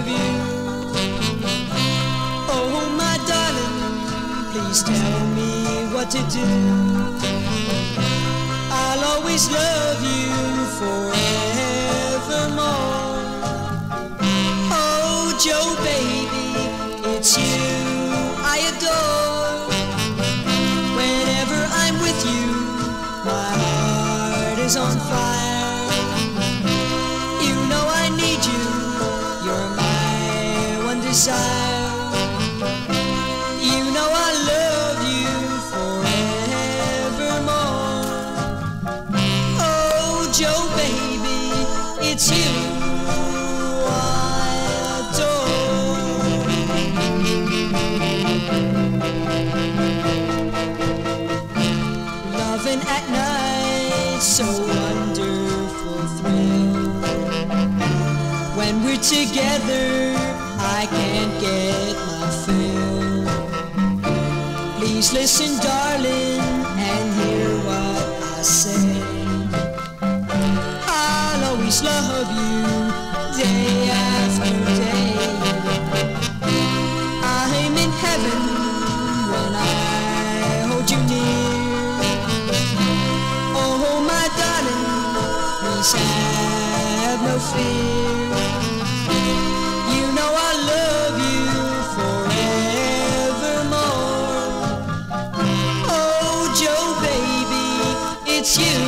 love you. Oh, my darling, please tell me what to do. I'll always love you forevermore. Oh, Joe, baby, it's you I adore. Whenever I'm with you, my heart is on fire. You know I need you, you're my one desire. You know I love you forevermore. Oh, Joe, baby, it's you I adore. Loving at night, so wonderful thrill. When we're together, I can't get my fill. Please listen, darling, and hear what I say. I'll always love you day after day. I'm in heaven when I hold you near. Oh, my darling, please have no fear. You know I love you forevermore. Oh, Joe, baby, it's you